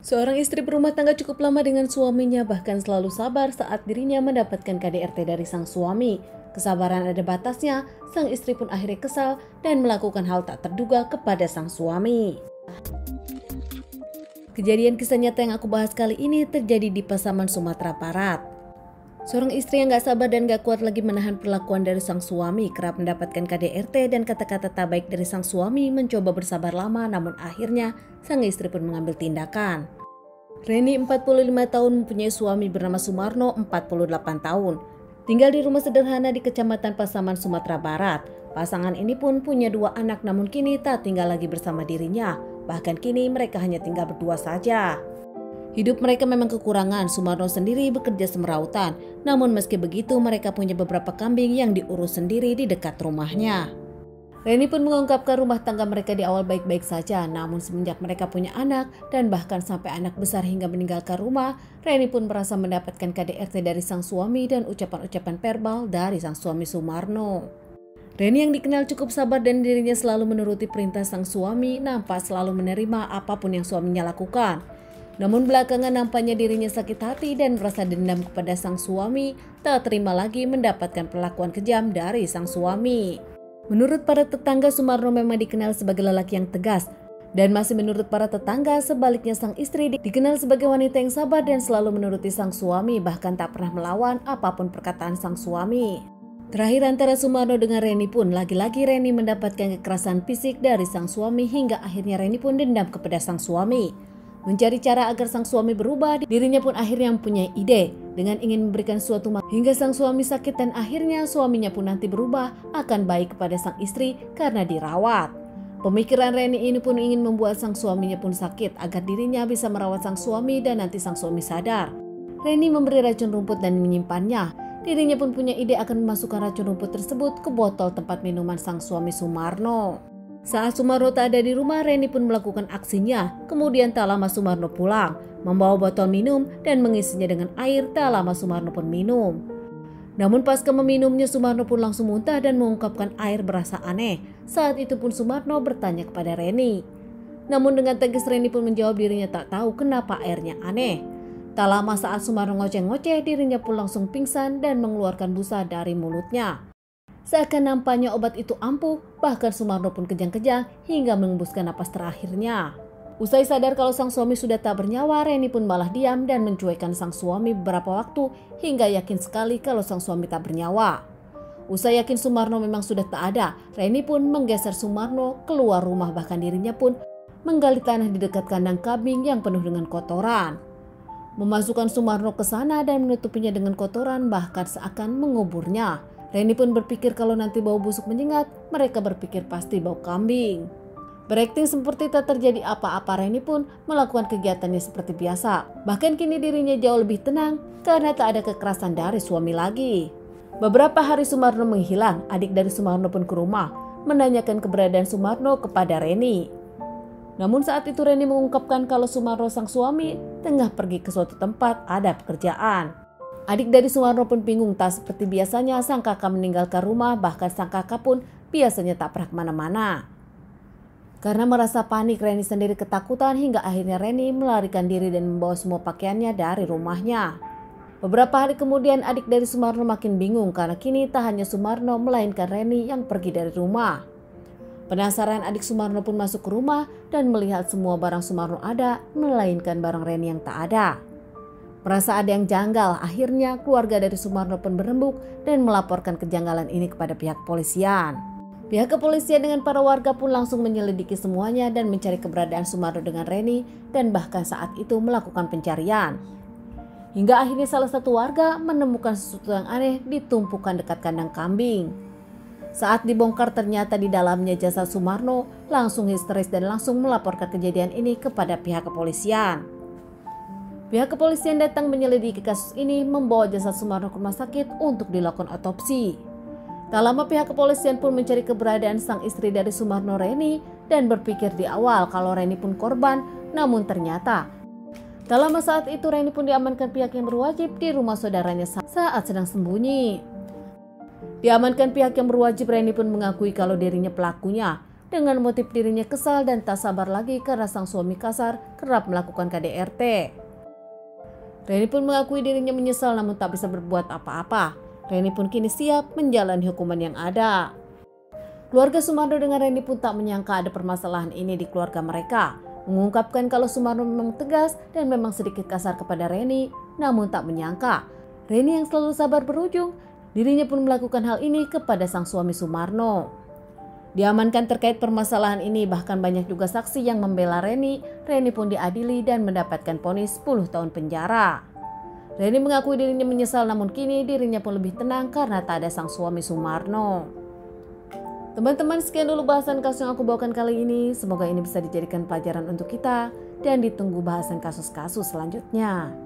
Seorang istri berumah tangga cukup lama dengan suaminya, bahkan selalu sabar saat dirinya mendapatkan KDRT dari sang suami. Kesabaran ada batasnya, sang istri pun akhirnya kesal dan melakukan hal tak terduga kepada sang suami. Kejadian kisah nyata yang aku bahas kali ini terjadi di Pasaman, Sumatera Barat. Seorang istri yang gak sabar dan gak kuat lagi menahan perlakuan dari sang suami kerap mendapatkan KDRT dan kata-kata tak baik dari sang suami, mencoba bersabar lama namun akhirnya sang istri pun mengambil tindakan. Reni 45 tahun mempunyai suami bernama Sumarno 48 tahun. Tinggal di rumah sederhana di Kecamatan Pasaman, Sumatera Barat. Pasangan ini pun punya 2 anak namun kini tak tinggal lagi bersama dirinya. Bahkan kini mereka hanya tinggal berdua saja. Hidup mereka memang kekurangan. Sumarno sendiri bekerja semerautan. Namun meski begitu mereka punya beberapa kambing yang diurus sendiri di dekat rumahnya. Reni pun mengungkapkan rumah tangga mereka di awal baik-baik saja, namun semenjak mereka punya anak dan bahkan sampai anak besar hingga meninggalkan rumah, Reni pun merasa mendapatkan KDRT dari sang suami dan ucapan-ucapan verbal dari sang suami Sumarno. Reni yang dikenal cukup sabar dan dirinya selalu menuruti perintah sang suami, nampak selalu menerima apapun yang suaminya lakukan. Namun belakangan nampaknya dirinya sakit hati dan merasa dendam kepada sang suami, tak terima lagi mendapatkan perlakuan kejam dari sang suami. Menurut para tetangga, Sumarno memang dikenal sebagai lelaki yang tegas. Dan masih menurut para tetangga, sebaliknya sang istri dikenal sebagai wanita yang sabar dan selalu menuruti sang suami, bahkan tak pernah melawan apapun perkataan sang suami. Terakhir antara Sumarno dengan Reni pun, lagi-lagi Reni mendapatkan kekerasan fisik dari sang suami hingga akhirnya Reni pun dendam kepada sang suami. Mencari cara agar sang suami berubah, dirinya pun akhirnya mempunyai ide dengan ingin memberikan suatu hingga sang suami sakit dan akhirnya suaminya pun nanti berubah akan baik kepada sang istri karena dirawat. Pemikiran Reni ini pun ingin membuat sang suaminya pun sakit agar dirinya bisa merawat sang suami dan nanti sang suami sadar. Reni memberi racun rumput dan menyimpannya. Dirinya pun punya ide akan memasukkan racun rumput tersebut ke botol tempat minuman sang suami Sumarno. Saat Sumarno tak ada di rumah, Reni pun melakukan aksinya. Kemudian tak lama Sumarno pulang, membawa botol minum dan mengisinya dengan air. Tak lama Sumarno pun minum. Namun pasca meminumnya, Sumarno pun langsung muntah dan mengungkapkan air berasa aneh. Saat itu pun Sumarno bertanya kepada Reni. Namun dengan tegas Reni pun menjawab dirinya tak tahu kenapa airnya aneh. Tak lama saat Sumarno ngoceh-ngoceh, dirinya pun langsung pingsan dan mengeluarkan busa dari mulutnya. Seakan nampaknya obat itu ampuh, bahkan Sumarno pun kejang-kejang hingga mengembuskan napas terakhirnya. Usai sadar kalau sang suami sudah tak bernyawa, Reni pun malah diam dan mencuekkan sang suami beberapa waktu hingga yakin sekali kalau sang suami tak bernyawa. Usai yakin Sumarno memang sudah tak ada, Reni pun menggeser Sumarno keluar rumah, bahkan dirinya pun menggali tanah di dekat kandang kambing yang penuh dengan kotoran. Memasukkan Sumarno ke sana dan menutupinya dengan kotoran, bahkan seakan menguburnya. Reni pun berpikir kalau nanti bau busuk menyengat, mereka berpikir pasti bau kambing. Berakting seperti tak terjadi apa-apa, Reni pun melakukan kegiatannya seperti biasa. Bahkan kini dirinya jauh lebih tenang karena tak ada kekerasan dari suami lagi. Beberapa hari Sumarno menghilang, adik dari Sumarno pun ke rumah, menanyakan keberadaan Sumarno kepada Reni. Namun saat itu Reni mengungkapkan kalau Sumarno sang suami tengah pergi ke suatu tempat ada pekerjaan. Adik dari Sumarno pun bingung, tak seperti biasanya sang kakak meninggalkan rumah, bahkan sang kakak pun biasanya tak pernah kemana-mana. Karena merasa panik, Reni sendiri ketakutan hingga akhirnya Reni melarikan diri dan membawa semua pakaiannya dari rumahnya. Beberapa hari kemudian adik dari Sumarno makin bingung karena kini tak hanya Sumarno melainkan Reni yang pergi dari rumah. Penasaran, adik Sumarno pun masuk ke rumah dan melihat semua barang Sumarno ada, melainkan barang Reni yang tak ada. Merasa ada yang janggal, akhirnya keluarga dari Sumarno pun berembuk dan melaporkan kejanggalan ini kepada pihak kepolisian. Pihak kepolisian dengan para warga pun langsung menyelidiki semuanya dan mencari keberadaan Sumarno dengan Reni dan bahkan saat itu melakukan pencarian. Hingga akhirnya salah satu warga menemukan sesuatu yang aneh di tumpukan dekat kandang kambing. Saat dibongkar ternyata di dalamnya jasad Sumarno, langsung histeris dan langsung melaporkan kejadian ini kepada pihak kepolisian. Pihak kepolisian datang menyelidiki kasus ini, membawa jasad Sumarno ke rumah sakit untuk dilakukan otopsi. Tak lama pihak kepolisian pun mencari keberadaan sang istri dari Sumarno, Reni, dan berpikir di awal kalau Reni pun korban, namun ternyata tak lama saat itu Reni pun diamankan pihak yang berwajib di rumah saudaranya saat sedang sembunyi. Diamankan pihak yang berwajib, Reni pun mengakui kalau dirinya pelakunya dengan motif dirinya kesal dan tak sabar lagi karena sang suami kasar kerap melakukan KDRT. Reni pun mengakui dirinya menyesal namun tak bisa berbuat apa-apa. Reni pun kini siap menjalani hukuman yang ada. Keluarga Sumarno dengan Reni pun tak menyangka ada permasalahan ini di keluarga mereka. Mengungkapkan kalau Sumarno memang tegas dan memang sedikit kasar kepada Reni, namun tak menyangka Reni yang selalu sabar berujung, dirinya pun melakukan hal ini kepada sang suami Sumarno. Diamankan terkait permasalahan ini, bahkan banyak juga saksi yang membela Reni. Reni pun diadili dan mendapatkan vonis 10 tahun penjara. Reni mengakui dirinya menyesal namun kini dirinya pun lebih tenang karena tak ada sang suami Sumarno. Teman-teman, sekian dulu bahasan kasus yang aku bawakan kali ini. Semoga ini bisa dijadikan pelajaran untuk kita dan ditunggu bahasan kasus-kasus selanjutnya.